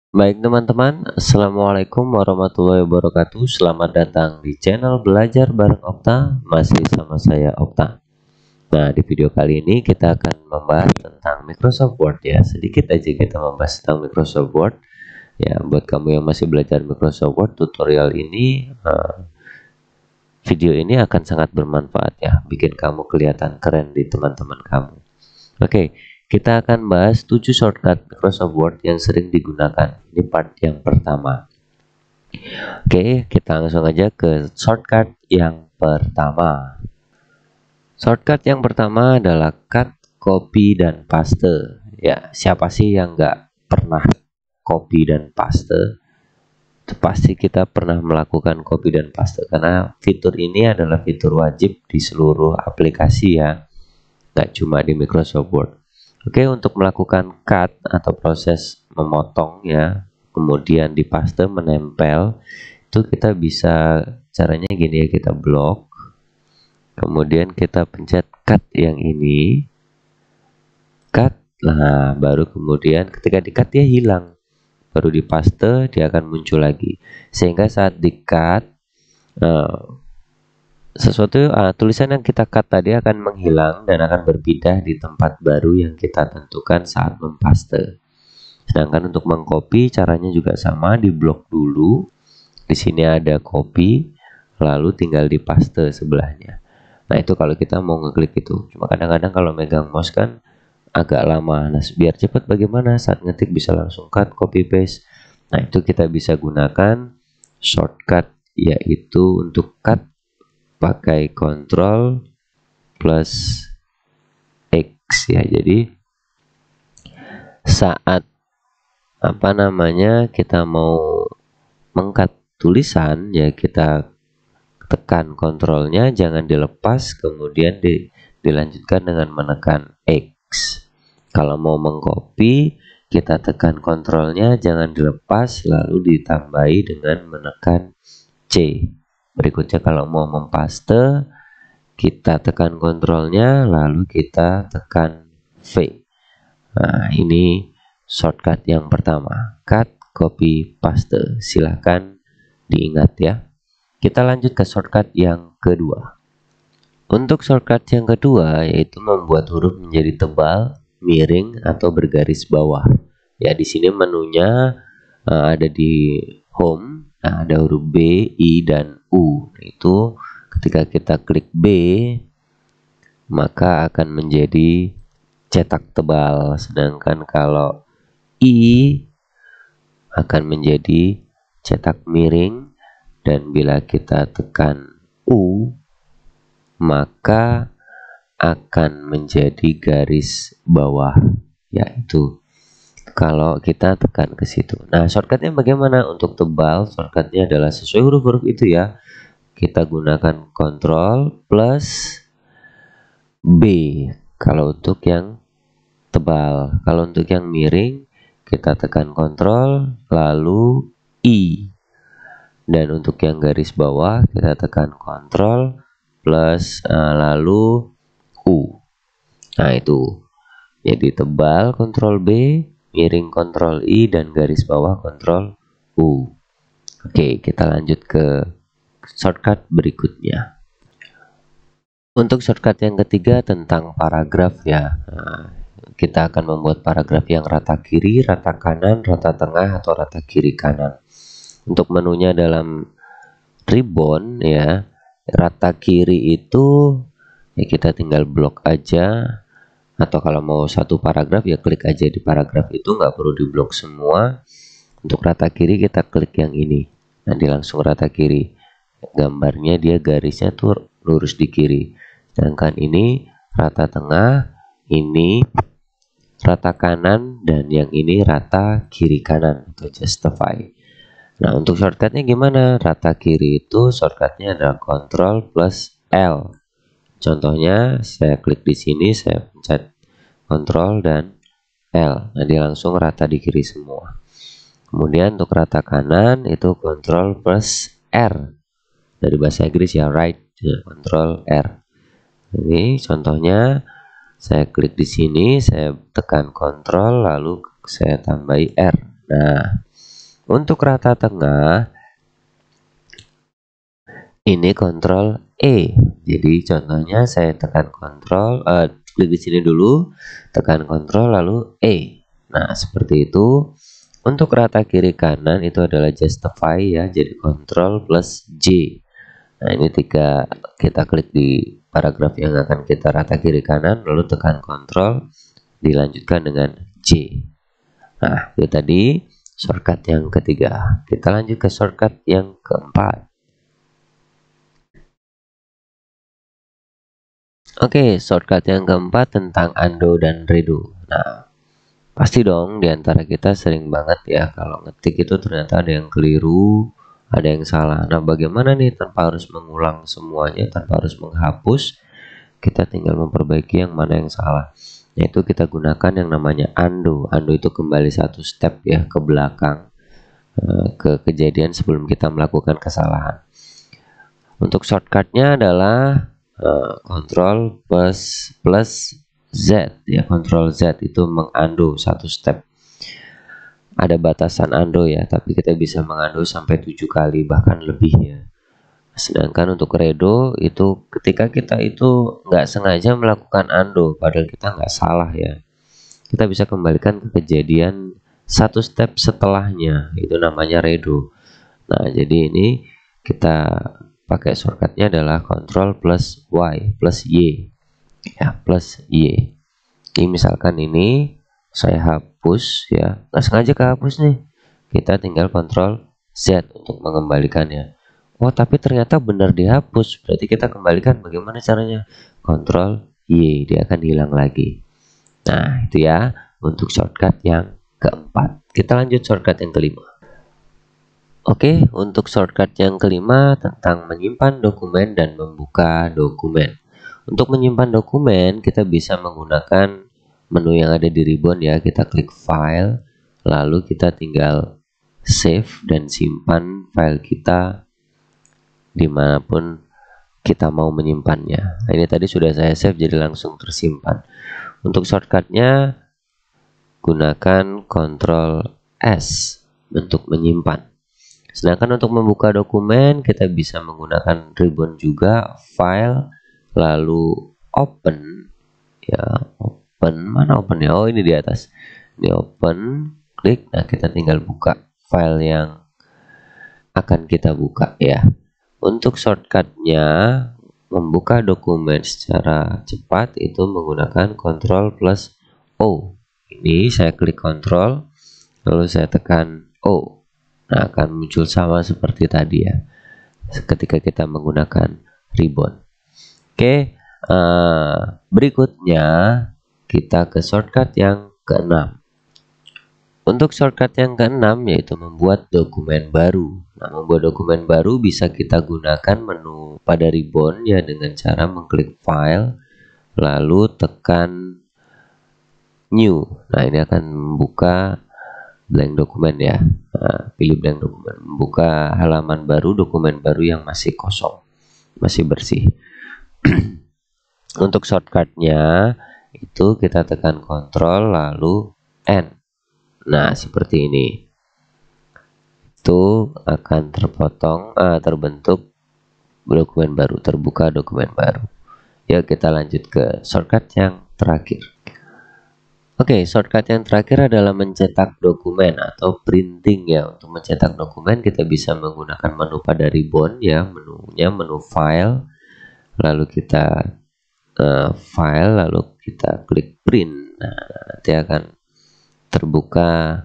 Baik teman-teman, Assalamualaikum warahmatullahi wabarakatuh. Selamat datang di channel Belajar Bareng Okta. Masih sama saya Okta. Nah, di video kali ini kita akan membahas tentang Microsoft Word ya. Sedikit aja kita membahas tentang Microsoft Word. Ya, buat kamu yang masih belajar Microsoft Word, tutorial ini video ini akan sangat bermanfaat ya. Bikin kamu kelihatan keren di teman-teman kamu. Oke, kita akan bahas 7 shortcut Microsoft Word yang sering digunakan. Ini part yang pertama. Oke, kita langsung aja ke shortcut yang pertama. Shortcut yang pertama adalah cut, copy, dan paste. Ya, siapa sih yang nggak pernah copy dan paste? Pasti kita pernah melakukan copy dan paste karena fitur ini adalah fitur wajib di seluruh aplikasi ya, nggak cuma di Microsoft Word. Oke, untuk melakukan cut atau proses memotong ya, kemudian dipaste menempel, itu kita bisa caranya gini ya, kita blok, kemudian kita pencet cut yang ini, cut, nah baru kemudian ketika di cut dia hilang, baru dipaste dia akan muncul lagi, sehingga saat di cut tulisan yang kita cut tadi akan menghilang dan akan berpindah di tempat baru yang kita tentukan saat mempaste. Sedangkan untuk mengcopy caranya juga sama, di blok dulu. Di sini ada copy, lalu tinggal dipaste sebelahnya. Nah, itu kalau kita mau ngeklik itu. Cuma kadang-kadang kalau megang mouse kan agak lama. Nah, biar cepat bagaimana saat ngetik bisa langsung cut, copy paste. Nah, itu kita bisa gunakan shortcut, yaitu untuk cut pakai Ctrl plus X ya. Jadi saat kita mau mengkat tulisan ya, kita tekan kontrolnya, jangan dilepas, kemudian dilanjutkan dengan menekan X. Kalau mau mengcopy, kita tekan kontrolnya, jangan dilepas, lalu ditambahi dengan menekan C. Berikutnya kalau mau mempaste, kita tekan kontrolnya, lalu kita tekan V. Nah, ini shortcut yang pertama, cut, copy, paste. Silahkan diingat ya. Kita lanjut ke shortcut yang kedua. Untuk shortcut yang kedua yaitu membuat huruf menjadi tebal, miring, atau bergaris bawah. Ya, di sini menunya ada di home. Nah, ada huruf B, I, dan U. Itu ketika kita klik B, maka akan menjadi cetak tebal. Sedangkan kalau I akan menjadi cetak miring. Dan bila kita tekan U, maka akan menjadi garis bawah. Yaitu kalau kita tekan ke situ. Nah, shortcutnya bagaimana? Untuk tebal, shortcutnya adalah sesuai huruf-huruf itu ya. Kita gunakan Ctrl plus B kalau untuk yang tebal. Kalau untuk yang miring, kita tekan Ctrl lalu I. Dan untuk yang garis bawah, kita tekan Ctrl plus lalu U. Nah, itu. Jadi tebal Ctrl B, miring Ctrl I, dan garis bawah Ctrl U. Oke, kita lanjut ke shortcut berikutnya. Untuk shortcut yang ketiga tentang paragraf ya. Nah, kita akan membuat paragraf yang rata kiri, rata kanan, rata tengah, atau rata kiri kanan. Untuk menunya dalam ribbon ya, rata kiri itu ya kita tinggal blok aja. Atau kalau mau satu paragraf ya klik aja di paragraf itu, nggak perlu diblok semua. Untuk rata kiri kita klik yang ini, nanti langsung rata kiri. Gambarnya dia garisnya tuh lurus di kiri. Sedangkan ini rata tengah, ini rata kanan, dan yang ini rata kiri kanan atau justify. Nah, untuk shortcutnya gimana? Rata kiri itu shortcutnya adalah Ctrl plus L. Contohnya saya klik di sini, saya pencet Ctrl dan L. Nah, dia langsung rata di kiri semua. Kemudian untuk rata kanan itu Ctrl plus R. Dari bahasa Inggris ya, right. Ya, Ctrl R. Ini contohnya, saya klik di sini, saya tekan Ctrl lalu saya tambahi R. Nah, Untuk rata tengah ini Ctrl E. Jadi contohnya saya tekan Ctrl, klik di sini dulu, tekan Ctrl lalu E. Nah, seperti itu. Untuk rata kiri kanan itu adalah justify ya, jadi Ctrl plus J. Nah, ini kita klik di paragraf yang akan kita rata kiri kanan, lalu tekan Ctrl, dilanjutkan dengan J. Nah, itu tadi shortcut yang ketiga. Kita lanjut ke shortcut yang keempat. Oke, shortcut yang keempat tentang undo dan redo. Nah, pasti dong diantara kita sering banget ya kalau ngetik itu ternyata ada yang keliru, ada yang salah. Nah, bagaimana nih tanpa harus mengulang semuanya, tanpa harus menghapus, kita tinggal memperbaiki yang mana yang salah. Yaitu kita gunakan yang namanya undo. Undo itu kembali satu step ya ke belakang, ke kejadian sebelum kita melakukan kesalahan. Untuk shortcutnya adalah Ctrl plus Z ya. Ctrl Z itu mengundo satu step. Ada batasan undo ya, tapi kita bisa mengundo sampai 7 kali bahkan lebih ya. Sedangkan untuk redo itu ketika kita itu nggak sengaja melakukan undo padahal kita nggak salah ya, kita bisa kembalikan ke kejadian satu step setelahnya, itu namanya redo. Nah, jadi ini kita pakai shortcutnya adalah Ctrl plus Y plus Y ya, plus Y. Jadi misalkan ini saya hapus ya, nggak sengaja kehapus nih, kita tinggal Ctrl Z untuk mengembalikannya. Oh, tapi ternyata benar dihapus, berarti kita kembalikan. Bagaimana caranya? Ctrl Y, dia akan hilang lagi. Nah, itu ya untuk shortcut yang keempat. Kita lanjut shortcut yang kelima. Oke, untuk shortcut yang kelima tentang menyimpan dokumen dan membuka dokumen. Untuk menyimpan dokumen, kita bisa menggunakan menu yang ada di ribbon ya. Kita klik file, lalu kita tinggal save dan simpan file kita dimanapun kita mau menyimpannya. Nah, ini tadi sudah saya save jadi langsung tersimpan. Untuk shortcutnya gunakan Ctrl S untuk menyimpan. Sedangkan untuk membuka dokumen kita bisa menggunakan ribbon juga, file, lalu open ya. Open, mana open ya? Oh, ini di atas. Ini open, klik. Nah, kita tinggal buka file yang akan kita buka ya. Untuk shortcutnya membuka dokumen secara cepat itu menggunakan Ctrl plus O. Ini saya klik Ctrl, lalu saya tekan O. Nah, akan muncul sama seperti tadi ya, ketika kita menggunakan ribbon. Oke, berikutnya kita ke shortcut yang keenam. Untuk shortcut yang keenam yaitu membuat dokumen baru. Nah, membuat dokumen baru bisa kita gunakan menu pada ribbon ya dengan cara mengklik file, lalu tekan new. Nah, ini akan membuka blank dokumen ya. Nah, pilih blank dokumen, membuka halaman baru, dokumen baru yang masih kosong, masih bersih. Untuk shortcutnya itu kita tekan Ctrl lalu N. Nah, seperti ini. Itu akan terbentuk dokumen baru, terbuka dokumen baru. Yuk kita lanjut ke shortcut yang terakhir. Oke, shortcut yang terakhir adalah mencetak dokumen atau printing ya. Untuk mencetak dokumen kita bisa menggunakan menu pada ribbon ya, menunya menu file, lalu kita file, lalu kita klik print. Nah, nanti akan terbuka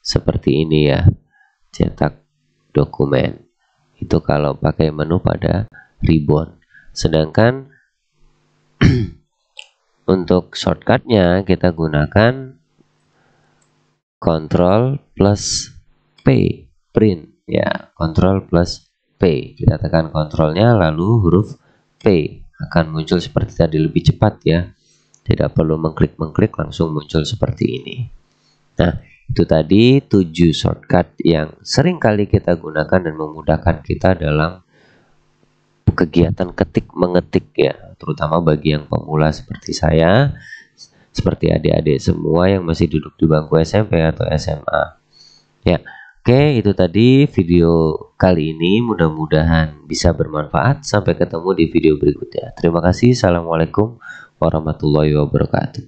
seperti ini ya, cetak dokumen. Itu kalau pakai menu pada ribbon. Sedangkan untuk shortcutnya kita gunakan Ctrl plus P, print ya. Ctrl plus P, kita tekan Ctrl-nya lalu huruf P akan muncul seperti tadi, lebih cepat ya. Tidak perlu mengklik langsung muncul seperti ini. Nah, itu tadi 7 shortcut yang sering kali kita gunakan dan memudahkan kita dalam kegiatan ketik mengetik ya, terutama bagi yang pemula seperti saya, seperti adik-adik semua yang masih duduk di bangku SMP atau SMA ya. Oke, itu tadi video kali ini. Mudah-mudahan bisa bermanfaat. Sampai ketemu di video berikutnya. Terima kasih. Assalamualaikum warahmatullahi wabarakatuh.